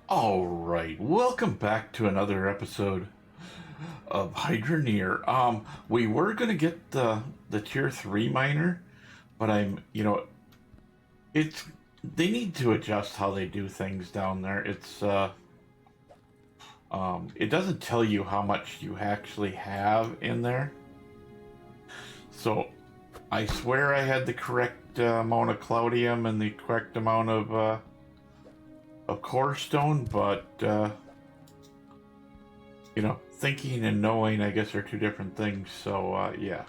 All right, welcome back to another episode of Hydroneer. We were gonna get the tier 3 miner, but it's they need to adjust how they do things down there. It doesn't tell you how much you actually have in there. So I swear I had the correct amount of cloudium and the correct amount of core stone, but thinking and knowing, I guess, are two different things. So, yeah.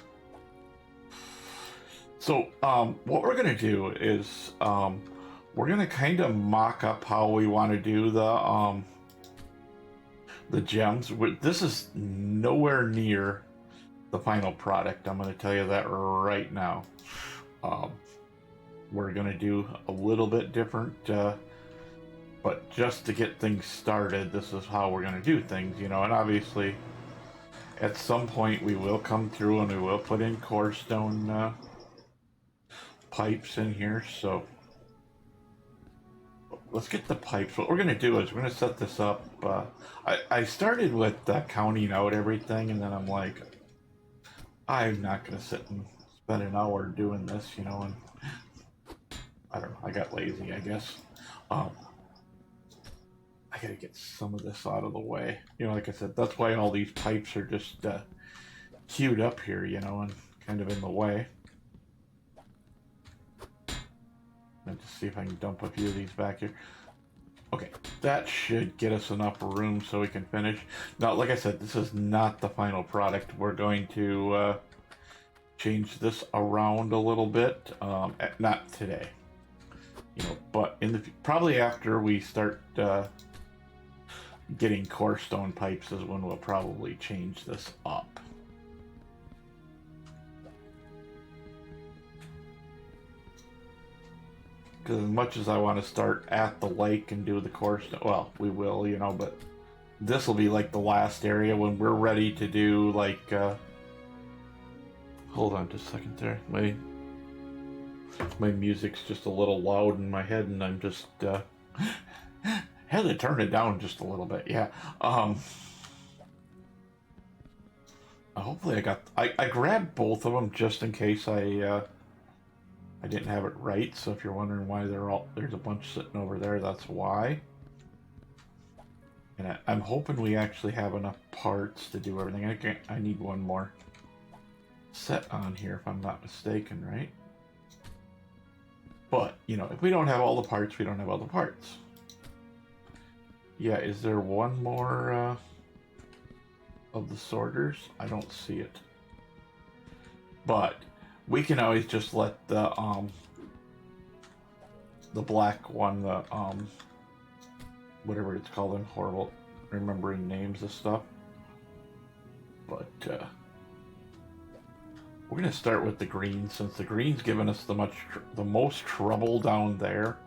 So, what we're going to do is we're going to kind of mock up how we want to do the gems. This is nowhere near the final product. I'm going to tell you that right now. Um, we're going to do a little bit different, but just to get things started, this is how we're going to do things, and obviously at some point we will come through and we will put in core stone pipes in here. So let's get the pipes. What we're going to do is we're going to set this up. I started with counting out everything, and then I'm like, I'm not going to sit and spend an hour doing this, and I don't know, I got lazy, I guess. I gotta get some of this out of the way. Like I said, that's why all these pipes are just queued up here, and kind of in the way. And just see if I can dump a few of these back here. Okay, that should get us enough room so we can finish. Now, like I said, this is not the final product. We're going to change this around a little bit. Not today, but probably after we start getting core stone pipes is when we'll probably change this up. Because as much as I want to start at the lake and do the core stone, well, we will, but this will be like the last area when we're ready to do like, hold on just a second there. My music's just a little loud in my head, and I'm just, had to turn it down just a little bit, yeah. Hopefully I grabbed both of them just in case I didn't have it right. So if you're wondering why there's a bunch sitting over there, that's why. And I'm hoping we actually have enough parts to do everything. I need one more set on here if I'm not mistaken, right? But, if we don't have all the parts, we don't have all the parts. Yeah, is there one more of the sorters? I don't see it. But we can always just let the black one, the whatever it's called, I'm horrible remembering names of stuff. But we're gonna start with the green, since the green's given us the most trouble down there.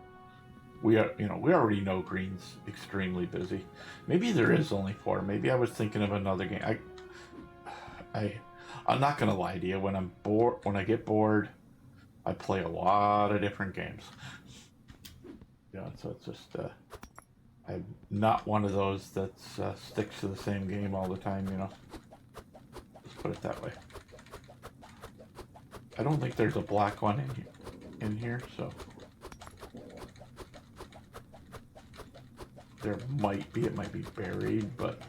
We already know green's extremely busy. Maybe there is only 4. Maybe I was thinking of another game. I'm not gonna lie to you. When I'm bored, when I get bored, I play a lot of different games. So it's just I'm not one of those that sticks to the same game all the time. Let's put it that way. I don't think there's a black one in here, so there might be. It might be buried, but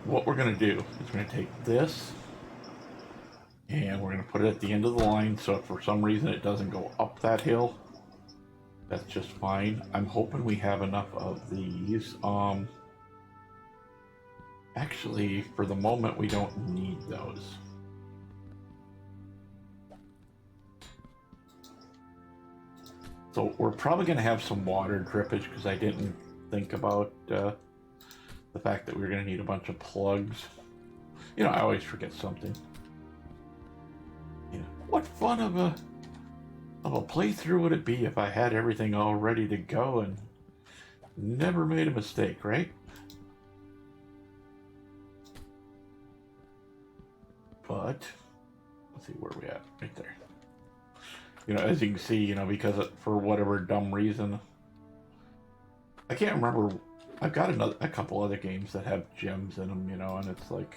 what we're gonna do is we're gonna take this and we're gonna put it at the end of the line, so if for some reason it doesn't go up that hill, that's just fine. I'm hoping we have enough of these. Actually, for the moment, we don't need those. So we're probably going to have some water drippage because I didn't think about the fact that we were going to need a bunch of plugs. I always forget something. What fun of a playthrough would it be if I had everything all ready to go and never made a mistake, right? But let's see where we at. Right there. As you can see, because for whatever dumb reason, I can't remember. I've got a couple other games that have gems in them, you know, and it's like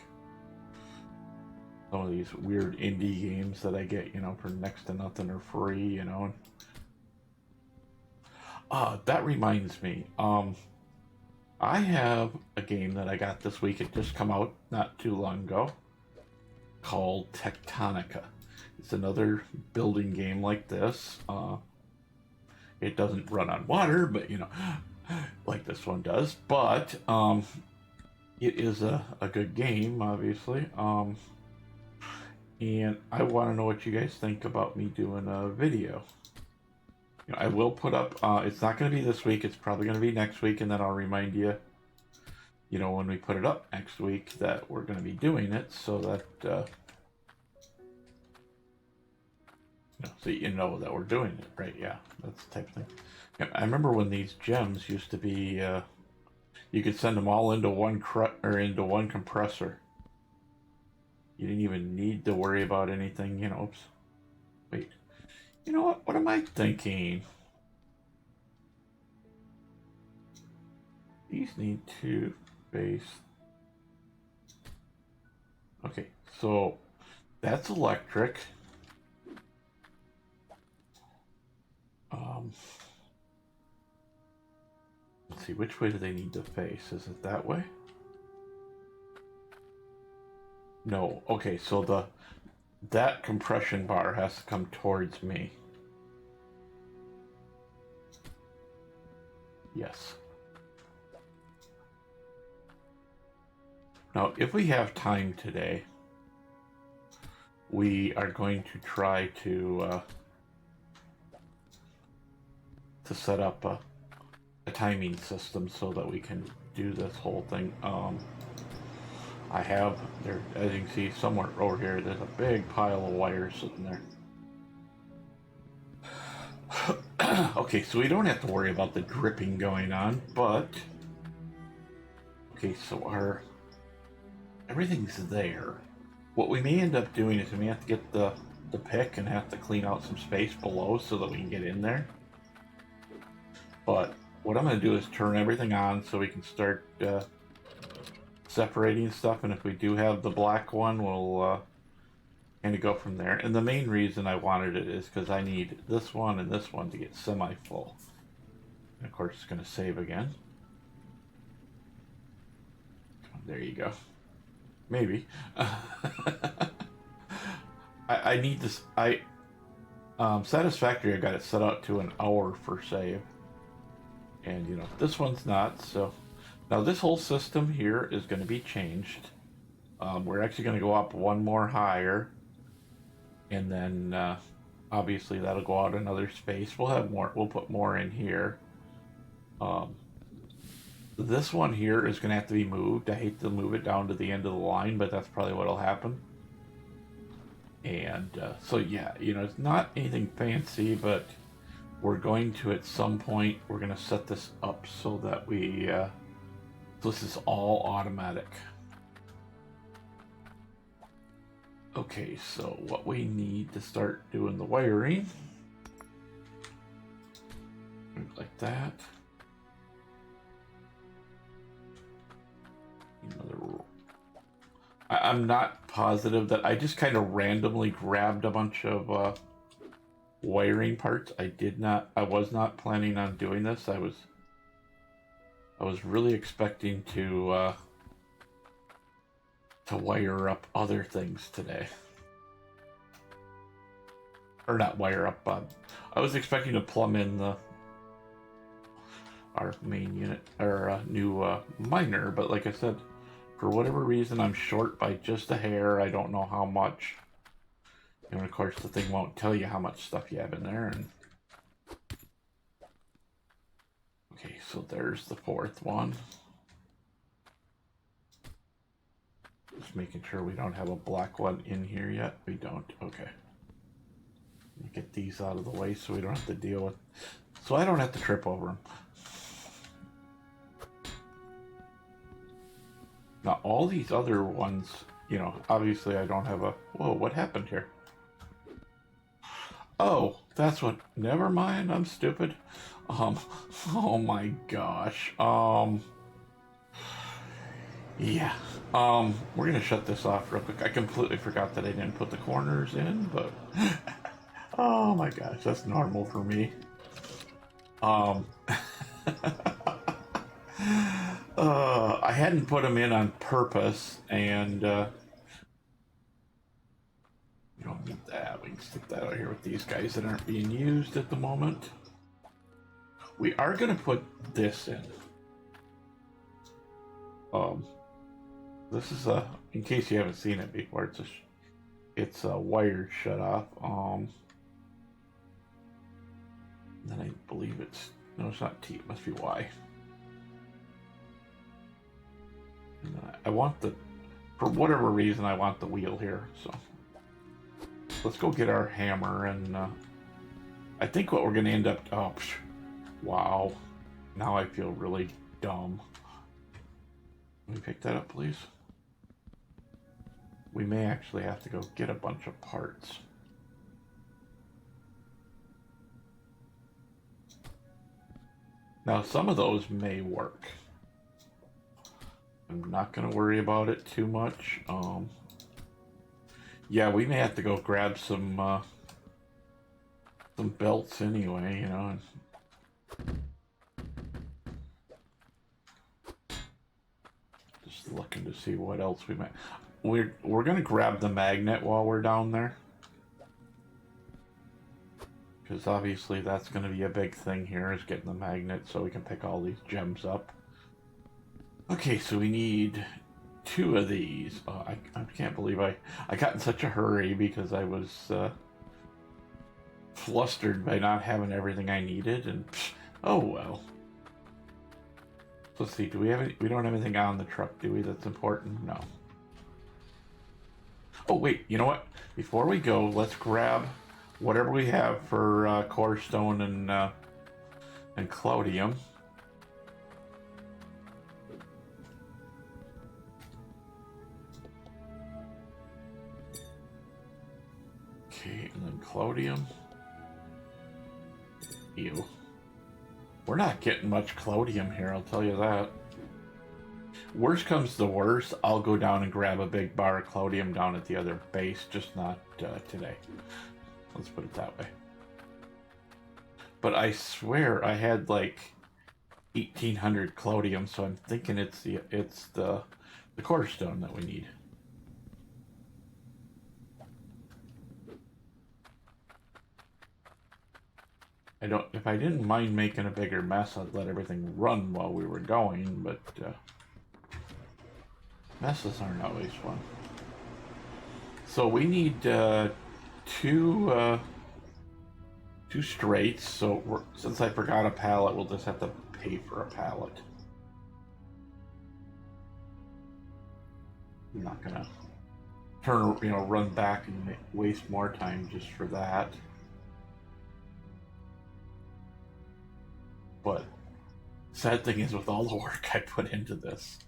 some of these weird indie games that I get, you know, for next to nothing or free, you know. That reminds me. I have a game that I got this week. It just come out not too long ago, called Tectonica. It's another building game like this. It doesn't run on water, but you know, like this one does. But it is a good game, obviously. And I want to know what you guys think about me doing a video. You know, I will put up. It's not going to be this week. It's probably going to be next week, and then I'll remind you. You know, when we put it up next week, that we're going to be doing it, so that so you know that we're doing it, right? Yeah, that's the type of thing. Yeah, I remember when these gems used to be. You could send them all into one into one compressor. You didn't even need to worry about anything, you know. Oops. Wait. You know what? What am I thinking? These need to base. Okay, so that's electric. Let's see, which way do they need to face? Is it that way? No. Okay, so that compression bar has to come towards me. Yes. Now, if we have time today, we are going to try to set up a timing system so that we can do this whole thing. I have there, as you can see, somewhere over here. There's a big pile of wires sitting there. Okay, so we don't have to worry about the dripping going on, but okay, so everything's there. What we may end up doing is we may have to get the pick and have to clean out some space below so that we can get in there. But what I'm going to do is turn everything on so we can start separating stuff, and if we do have the black one, we'll kind of go from there. And the main reason I wanted it is because I need this one and this one to get semi-full. And of course, it's going to save again. There you go. Maybe. I need this. Satisfactory, I got it set out to an hour for save. And, you know, this one's not, so... Now, this whole system here is going to be changed. We're actually going to go up one more higher. And then, obviously, that'll go out another space. We'll have more. We'll put more in here. This one here is going to have to be moved. I hate to move it down to the end of the line, but that's probably what'll happen. And, so, yeah, you know, it's not anything fancy, but... We're going to, at some point, we're going to set this up so that we, so this is all automatic. Okay, so what we need to start doing the wiring, like that. Another. I'm not positive that I just kind of randomly grabbed a bunch of, wiring parts. I was not planning on doing this. I was really expecting to wire up other things today. Or not wire up, I was expecting to plumb in our main unit, our new miner, but like I said, for whatever reason I'm short by just a hair. I don't know how much. And of course, the thing won't tell you how much stuff you have in there. And okay, so there's the fourth one. Just making sure we don't have a black one in here yet. We don't. Okay. Get these out of the way so we don't have to deal with. So I don't have to trip over them. Now, all these other ones, you know, obviously I don't have a. Whoa, what happened here? Oh, that's what. Never mind, I'm stupid. Um, oh my gosh. Yeah. We're gonna shut this off real quick. I completely forgot that I didn't put the corners in, but oh my gosh, that's normal for me. Um, I hadn't put them in on purpose, and you don't need that. We can stick that out here with these guys that aren't being used at the moment. We are gonna put this in. Um, this is a, in case you haven't seen it before, it's a wired shut off. Then I believe it's, no, it's not T, it must be Y. And I want the, for whatever reason, I want the wheel here, so. Let's go get our hammer, and I think what we're gonna end up, oh, wow. Now I feel really dumb. Can we pick that up, please? We may actually have to go get a bunch of parts. Now, some of those may work. I'm not going to worry about it too much. Yeah, we may have to go grab some belts anyway, you know. Just looking to see what else we might. We're going to grab the magnet while we're down there. Because obviously that's going to be a big thing here, is getting the magnet so we can pick all these gems up. Okay, so we need 2 of these. I can't believe I got in such a hurry because I was flustered by not having everything I needed, and oh well. Let's see, do we have any, we don't have anything on the truck, do we, that's important? No. Oh wait, you know what? Before we go, let's grab whatever we have for core stone and cloudium. Okay, and then cloudium. Ew. We're not getting much cloudium here, I'll tell you that. Worst comes to worst, I'll go down and grab a big bar of cloudium down at the other base, just not today. Let's put it that way. But I swear I had like 1,800 cloudium, so I'm thinking it's the core stone that we need. If I didn't mind making a bigger mess, I'd let everything run while we were going, but messes aren't always fun. So we need two straights, so since I forgot a pallet, we'll just have to pay for a pallet. I'm not gonna run back and waste more time just for that. But sad thing is, with all the work I put into this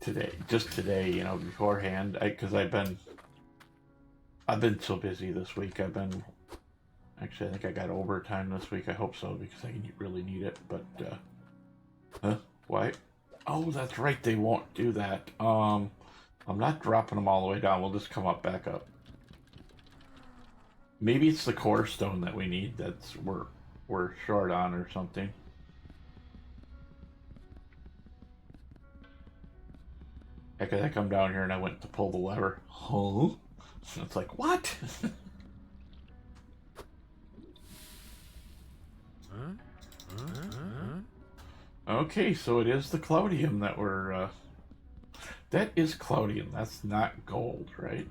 today, beforehand, because I've been so busy this week. Actually, I think I got overtime this week. I hope so, because I really need it. But huh? Why? Oh, that's right. They won't do that. I'm not dropping them all the way down. We'll just come back up. Maybe it's the core stone that we need. That's we're short on or something. Heck, I come down here and I went to pull the lever. Huh? It's like, what? Okay, so it is the cloudium that we're that is cloudium. That's not gold, right?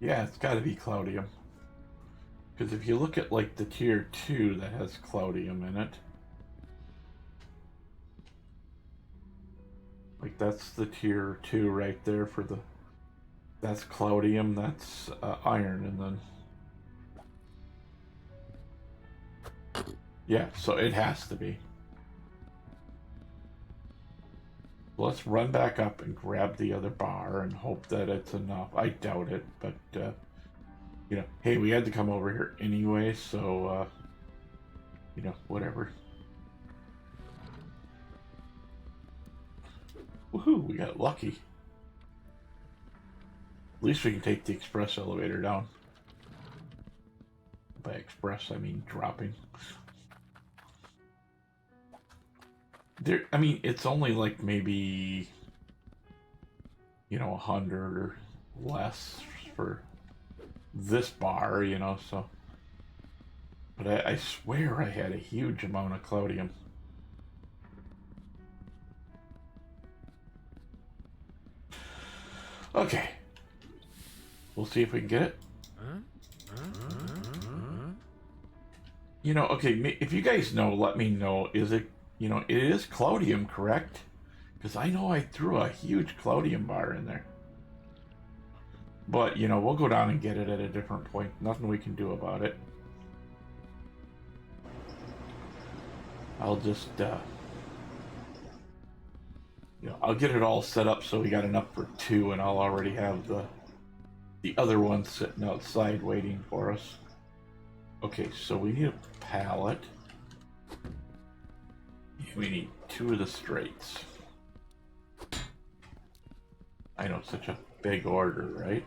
Yeah, it's got to be cloudium. Because if you look at like the tier 2 that has cloudium in it, like that's the tier 2 right there for that's cloudium, that's iron, and then yeah, so it has to be. Let's run back up and grab the other bar and hope that it's enough. I doubt it, but you know, hey, we had to come over here anyway, so you know, whatever. Woohoo, we got lucky. At least we can take the express elevator down. By express, I mean dropping. There, I mean, it's only like maybe, you know, 100 or less for this bar, you know, so. But I swear I had a huge amount of cloudium. Okay. We'll see if we can get it. You know, okay, if you guys know, let me know. Is it, you know, it is cloudium, correct? Because I know I threw a huge cloudium bar in there. But, you know, we'll go down and get it at a different point. Nothing we can do about it. I'll just, you know, I'll get it all set up so we got enough for 2, and I'll already have the other one sitting outside waiting for us. Okay, so we need a pallet. We need 2 of the straights. I know, such a big order, right?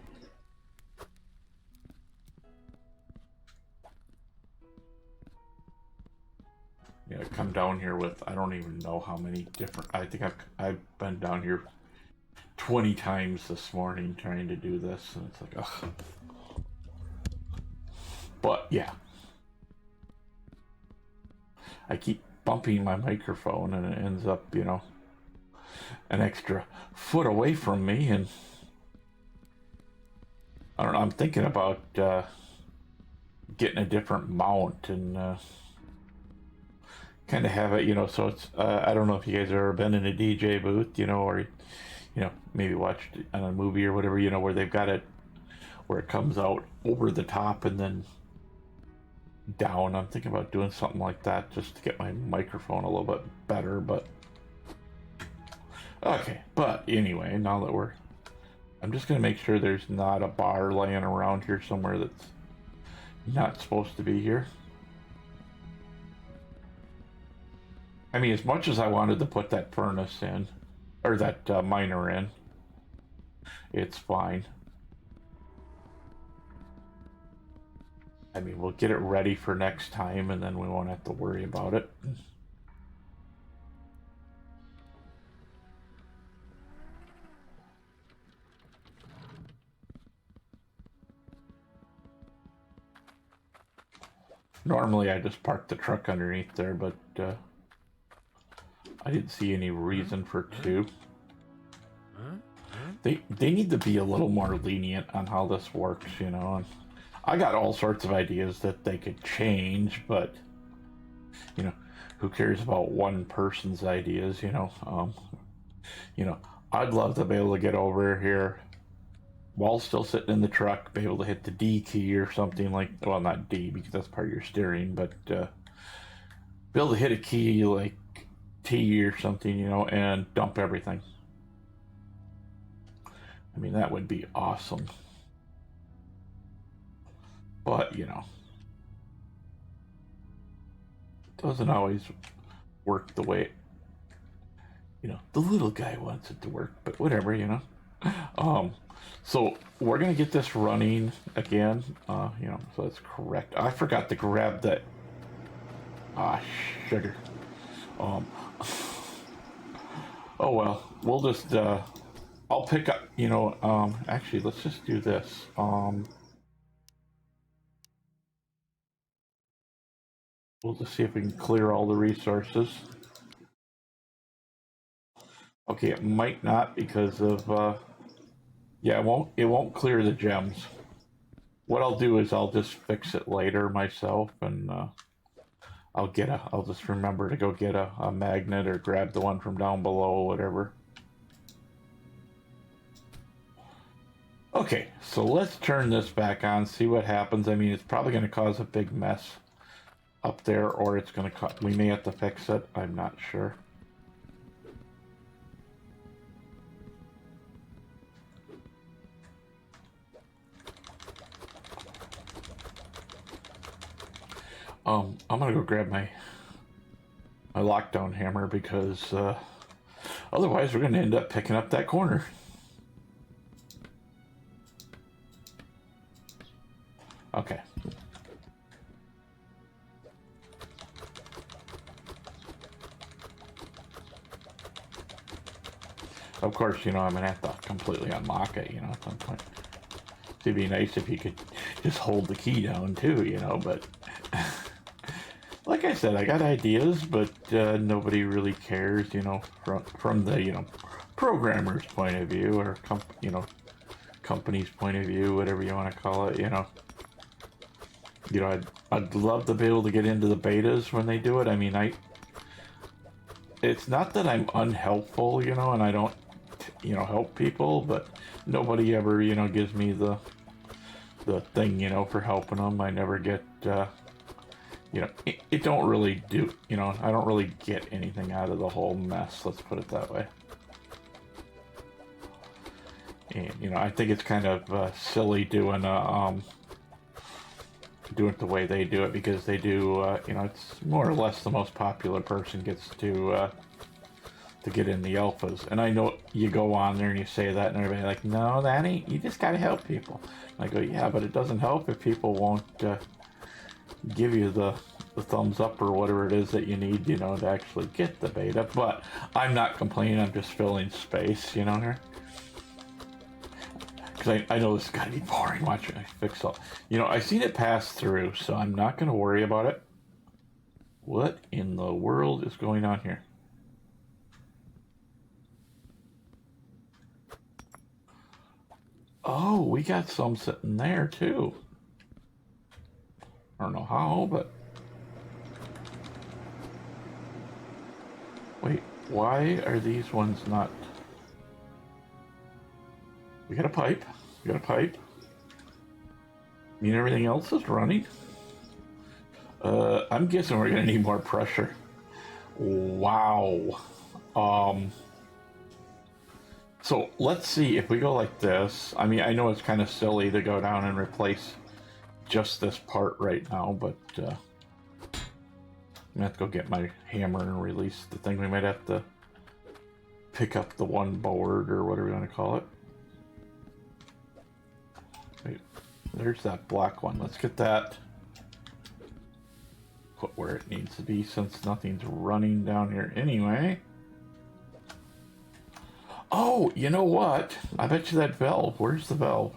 Yeah, come down here with, I don't even know how many different, I think I've been down here 20 times this morning trying to do this, and it's like, ugh. But yeah, I keep bumping my microphone and it ends up, you know, an extra foot away from me, and I don't know, I'm thinking about getting a different mount and kind of have it, you know, so it's, I don't know if you guys have ever been in a DJ booth, you know, or, you know, maybe watched it on a movie or whatever, you know, where they've got it, where it comes out over the top and then down. I'm thinking about doing something like that just to get my microphone a little bit better, but okay. But anyway, now that I'm just gonna make sure there's not a bar laying around here somewhere that's not supposed to be here. I mean, as much as I wanted to put that furnace in, or that miner in, it's fine. I mean, we'll get it ready for next time, and then we won't have to worry about it. Normally, I just park the truck underneath there, but I didn't see any reason for 2. They need to be a little more lenient on how this works, you know. And I got all sorts of ideas that they could change, but you know, who cares about one person's ideas, you know? You know, I'd love to be able to get over here while still sitting in the truck, be able to hit the D key or something like, well, not D because that's part of your steering, but be able to hit a key like T or something, you know, and dump everything. I mean, that would be awesome. But, you know, it doesn't always work the way, you know, the little guy wants it to work, but whatever, you know. So we're going to get this running again, you know, so that's correct. I forgot to grab that, sugar. Oh well, we'll just, I'll pick up, you know, actually, let's just do this. We'll just see if we can clear all the resources. Okay, it might not because of, yeah, it won't clear the gems. What I'll do is I'll just fix it later myself, and I'll just remember to go get a magnet or grab the one from down below, whatever. Okay, so let's turn this back on, see what happens. I mean, it's probably going to cause a big mess up there, or it's going to we may have to fix it. I'm not sure. I'm gonna go grab my lockdown hammer because otherwise we're gonna end up picking up that corner. Okay. Of course, you know, I'm gonna have to completely unlock it, you know, at some point. It'd be nice if you could just hold the key down too, you know, but like I said, I got ideas, but nobody really cares, you know, from the, you know, programmer's point of view, or you know, company's point of view, whatever you want to call it, you know. You know, I'd love to be able to get into the betas when they do it. I mean, it's not that I'm unhelpful, you know, and I don't, you know, help people, but nobody ever, you know, gives me the thing, you know, for helping them. I never get, you know, it don't really do, you know, I don't really get anything out of the whole mess, let's put it that way. And, you know, I think it's kind of silly doing it the way they do it, because they do, you know, it's more or less the most popular person gets to get in the alphas. And I know you go on there and you say that, and everybody's like, no, that ain't, you just gotta help people. And I go, yeah, but it doesn't help if people won't give you the thumbs up or whatever it is that you need, you know, to actually get the beta. But I'm not complaining, I'm just filling space, you know, here. Because I know this is gotta be boring watching I fix all. You know, I've seen it pass through, so I'm not gonna worry about it. What in the world is going on here? Oh, we got some sitting there too. I don't know how, but... Wait, why are these ones not... We got a pipe. We got a pipe. I mean, everything else is running. I'm guessing we're gonna need more pressure. Wow. So let's see if we go like this. I mean, I know it's kind of silly to go down and replace just this part right now, but I'm gonna have to go get my hammer and release the thing. We might have to pick up the one board or whatever you want to call it. Wait, there's that black one. Let's get that put where it needs to be, since nothing's running down here anyway. Oh, you know what? I bet you that valve. Where's the valve?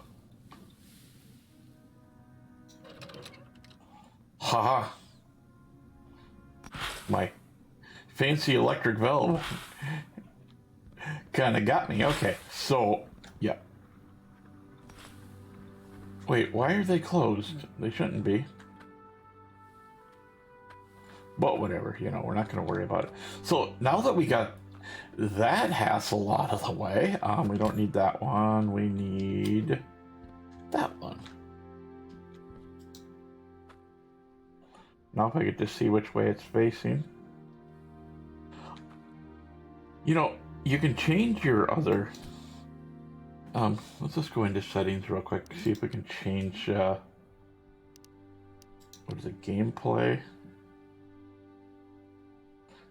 Haha. My fancy electric valve kind of got me. Okay, so, yeah. Wait, why are they closed? They shouldn't be. But whatever, you know, we're not going to worry about it. So now that we got that hassle out of the way, we don't need that one. We need that one. Now if I could just see which way it's facing. You know, you can change your other... let's just go into settings real quick, see if we can change, what is it, gameplay?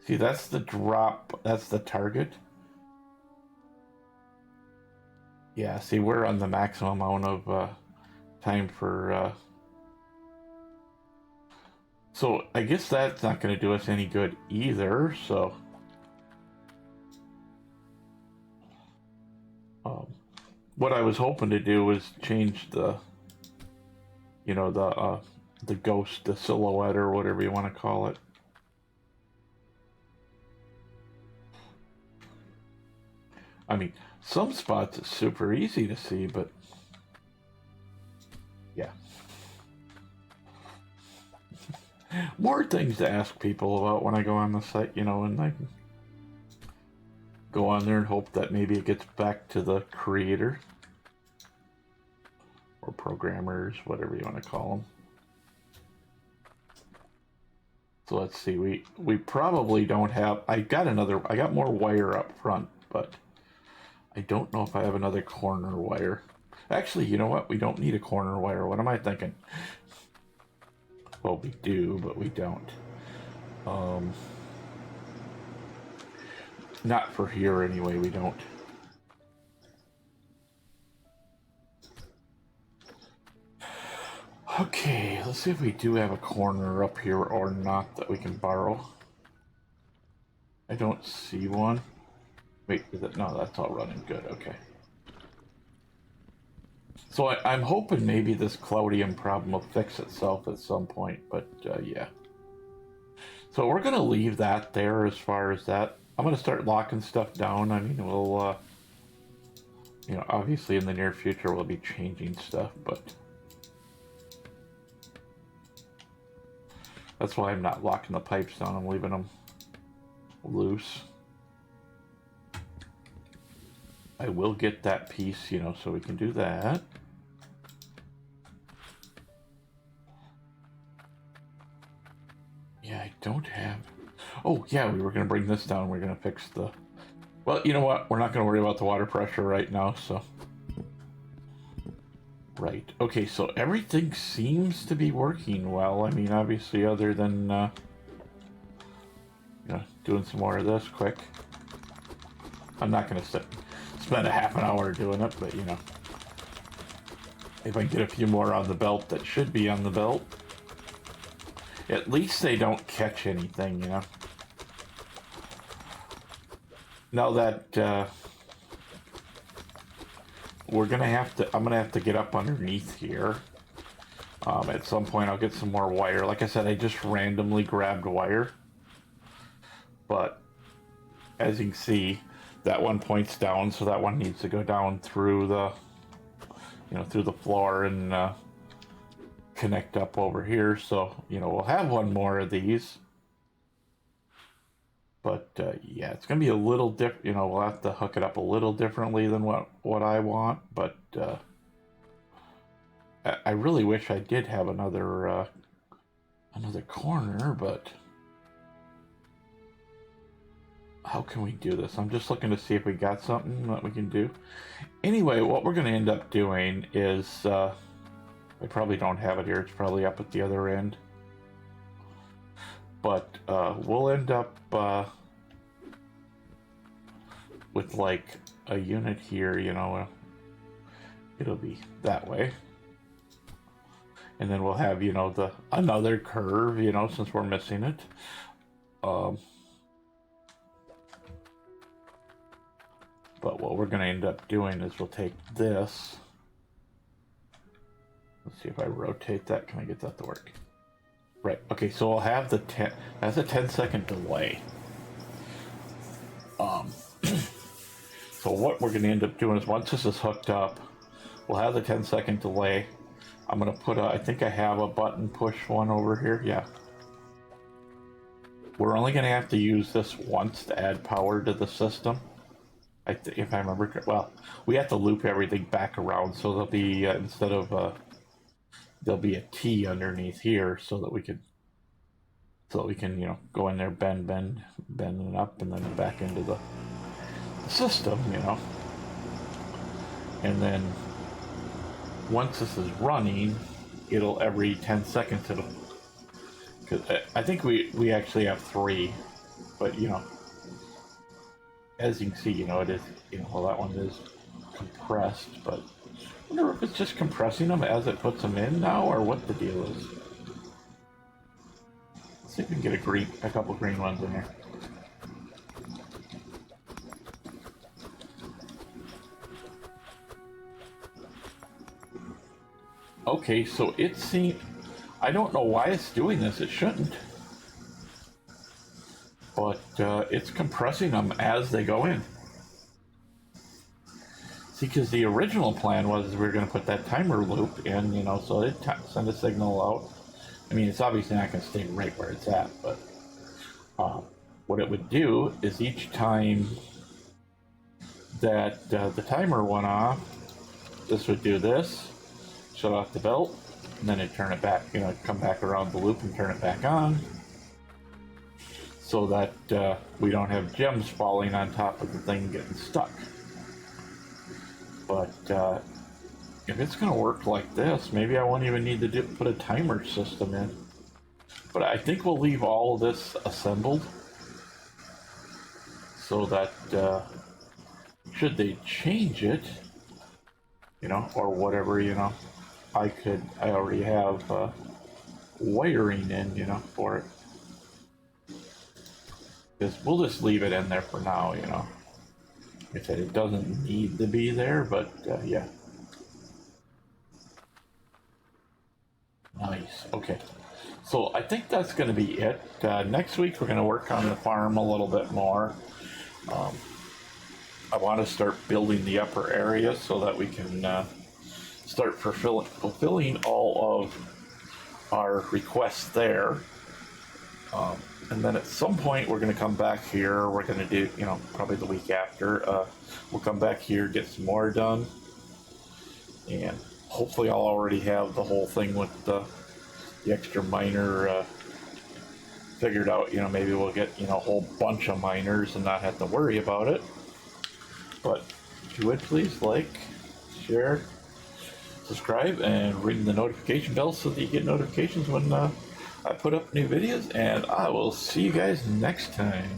See, that's the drop, that's the target. Yeah, see, we're on the maximum amount of time for... So, I guess that's not going to do us any good either, so... what I was hoping to do was change the... You know, the ghost, the silhouette, or whatever you want to call it. I mean, some spots it's super easy to see, but yeah. More things to ask people about when I go on the site, you know, and I go on there and hope that maybe it gets back to the creator or programmers, whatever you want to call them. So let's see, we probably don't have, I got more wire up front, but I don't know if I have another corner wire. Actually, you know what? We don't need a corner wire. What am I thinking? Well, we do, but we don't. Not for here anyway, we don't. Okay, let's see if we do have a corner up here or not that we can borrow. I don't see one. Wait, is it? No, that's all running good, okay. So I'm hoping maybe this cloudium problem will fix itself at some point, but yeah. So we're gonna leave that there as far as that. I'm gonna start locking stuff down. I mean, we'll, you know, obviously in the near future we'll be changing stuff, but that's why I'm not locking the pipes down. I'm leaving them loose. I will get that piece, you know, so we can do that. Yeah, I don't have... Oh, yeah, we were going to bring this down. We're going to fix the... Well, you know what? We're not going to worry about the water pressure right now, so... Right. Okay, so everything seems to be working well. I mean, obviously, other than, you know, doing some more of this quick. I'm not going to spend a half an hour doing it, but, you know. If I get a few more on the belt that should be on the belt, at least they don't catch anything, you know. Now that, we're gonna have to, I'm gonna have to get up underneath here. At some point I'll get some more wire. Like I said, I just randomly grabbed wire. But, as you can see, that one points down, so that one needs to go down through the, you know, through the floor and, connect up over here. So, you know, we'll have one more of these. But, yeah, it's going to be a little different, you know, we'll have to hook it up a little differently than what I want, but, I really wish I did have another corner, but how can we do this? I'm just looking to see if we got something that we can do. Anyway, what we're going to end up doing is, I probably don't have it here, it's probably up at the other end. But we'll end up with like a unit here, you know, it'll be that way. And then we'll have, you know, another curve, you know, since we're missing it. But what we're going to end up doing is we'll take this. Let's see if I rotate that. Can I get that to work? Right. Okay, so we'll have that's a 10-second delay. So what we're going to end up doing is once this is hooked up, we'll have the 10-second delay. I'm going to put I think I have a button push one over here. Yeah. We're only going to have to use this once to add power to the system. If I remember correctly. Well, we have to loop everything back around, so there'll be, instead of, there'll be a T underneath here so that we can, you know, go in there, bend it up, and then back into the system, you know. And then once this is running, it'll every 10 seconds it'll, cause I think we actually have 3, but you know, as you can see, you know, it is, you know, well, that one is compressed, but I wonder if it's just compressing them as it puts them in now, or what the deal is. Let's see if we can get a couple green ones in there. Okay, so it seems, I don't know why it's doing this, it shouldn't. But it's compressing them as they go in. See, because the original plan was we were going to put that timer loop in, you know, so it'd send a signal out. I mean, it's obviously not going to stay right where it's at, but what it would do is each time that the timer went off, this would do this, shut off the belt, and then it'd turn it back, you know, come back around the loop and turn it back on, so that we don't have gems falling on top of the thing getting stuck. But if it's going to work like this, maybe I won't even need to put a timer system in. But I think we'll leave all of this assembled so that should they change it, you know, or whatever, you know, I already have wiring in, you know, for it. Because we'll just leave it in there for now, you know. Like I said, it doesn't need to be there, but yeah. Nice. Okay. So I think that's going to be it. Next week we're going to work on the farm a little bit more. I want to start building the upper area so that we can start fulfilling all of our requests there. And then at some point we're going to come back here. We're going to do, you know, probably the week after. We'll come back here, get some more done. And hopefully I'll already have the whole thing with the extra miner figured out. You know, maybe we'll get, you know, a whole bunch of miners and not have to worry about it. But if you would please like, share, subscribe, and ring the notification bell so that you get notifications when I put up new videos. And I will see you guys next time.